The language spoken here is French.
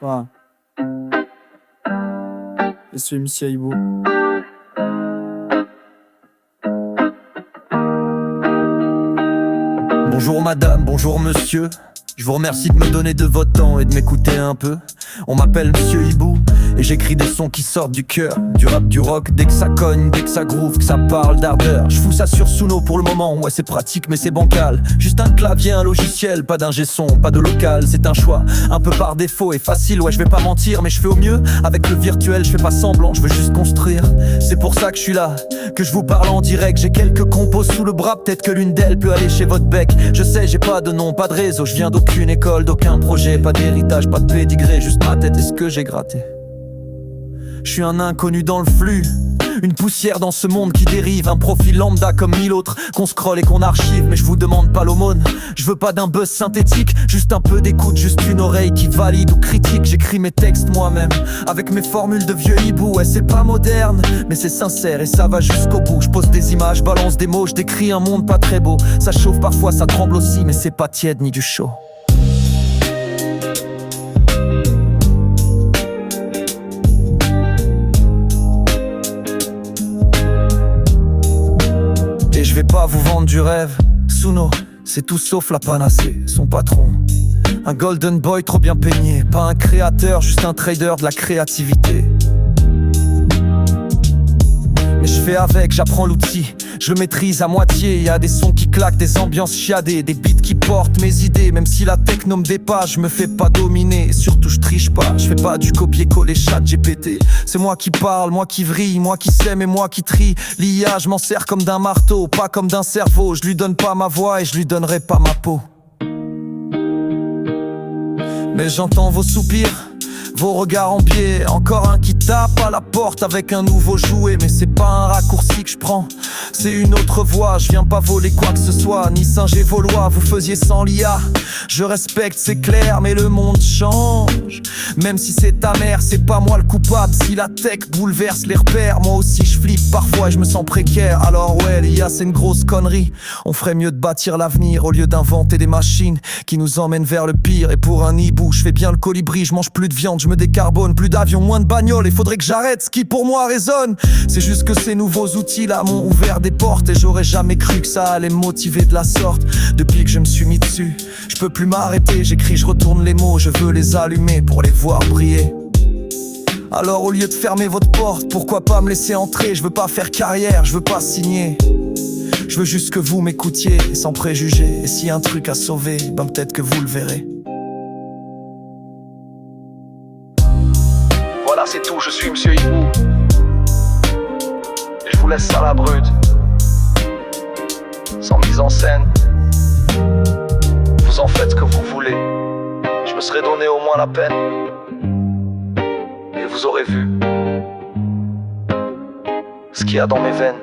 Ouais. Je suis Monsieur Hibou. Bonjour madame, bonjour monsieur. Je vous remercie de me donner de votre temps et de m'écouter un peu. On m'appelle Monsieur Hibou et j'écris des sons qui sortent du cœur. Du rap, du rock, dès que ça cogne, dès que ça groove, que ça parle d'ardeur. Je fous ça sur Suno pour le moment, ouais c'est pratique mais c'est bancal. Juste un clavier, un logiciel, pas d'ingé son, pas de local. C'est un choix, un peu par défaut et facile, ouais je vais pas mentir. Mais je fais au mieux, avec le virtuel je fais pas semblant, je veux juste construire. C'est pour ça que je suis là, que je vous parle en direct. J'ai quelques compos sous le bras, peut-être que l'une d'elles peut aller chez votre bec. Je sais j'ai pas de nom, pas de réseau, je viens d'aucune école, d'aucun projet. Pas d'héritage, pas de pédigré, juste ma tête et ce que j'ai gratté. Je suis un inconnu dans le flux, une poussière dans ce monde qui dérive. Un profil lambda comme 1000 autres qu'on scrolle et qu'on archive. Mais je vous demande pas l'aumône, je veux pas d'un buzz synthétique. Juste un peu d'écoute, juste une oreille qui valide ou critique. J'écris mes textes moi-même, avec mes formules de vieux hibou. Ouais c'est pas moderne, mais c'est sincère et ça va jusqu'au bout. Je pose des images, balance des mots, je décris un monde pas très beau. Ça chauffe parfois, ça tremble aussi, mais c'est pas tiède ni du chaud. Et je vais pas vous vendre du rêve. Suno, c'est tout sauf la panacée. Son patron, un golden boy trop bien peigné. Pas un créateur, juste un trader de la créativité. Mais je fais avec, j'apprends l'outil, je le maîtrise à moitié. Y a des sons qui claquent, des ambiances chiadées, des beats qui portent mes idées. Même si la techno me dépasse, je me fais pas dominer. Et surtout je triche pas, je fais pas du copier-coller chat GPT. C'est moi qui parle, moi qui vrille, moi qui sème et moi qui trie. L'IA je m'en sers comme d'un marteau, pas comme d'un cerveau. Je lui donne pas ma voix et je lui donnerai pas ma peau. Mais j'entends vos soupirs, vos regards en biais, encore un qui tape à la porte avec un nouveau jouet. Mais c'est pas un raccourci que je prends, c'est une autre voie. Je viens pas voler quoi que ce soit, ni singer vos lois. Vous faisiez sans l'IA, je respecte c'est clair. Mais le monde change, même si c'est ta mère, c'est pas moi le coupable. Si la tech bouleverse les repères, moi aussi je flippe parfois et je me sens précaire. Alors ouais l'IA c'est une grosse connerie, on ferait mieux de bâtir l'avenir au lieu d'inventer des machines qui nous emmènent vers le pire. Et pour un hibou, je fais bien le colibri, je mange plus de viande, je me décarbone, plus d'avions, moins de bagnoles. Il faudrait que j'arrête ce qui pour moi résonne. C'est juste que ces nouveaux outils là m'ont ouvert des portes. Et j'aurais jamais cru que ça allait me motiver de la sorte. Depuis que je me suis mis dessus, je peux plus m'arrêter. J'écris, je retourne les mots, je veux les allumer pour les voir briller. Alors au lieu de fermer votre porte, pourquoi pas me laisser entrer? Je veux pas faire carrière, je veux pas signer. Je veux juste que vous m'écoutiez sans préjugés. Et s'il y a un truc à sauver, ben peut-être que vous le verrez. Voilà c'est tout, je suis Monsieur Hibou. Et je vous laisse ça à la brute, sans mise en scène. Vous en faites ce que vous voulez. Je me serais donné au moins la peine. Et vous aurez vu ce qu'il y a dans mes veines.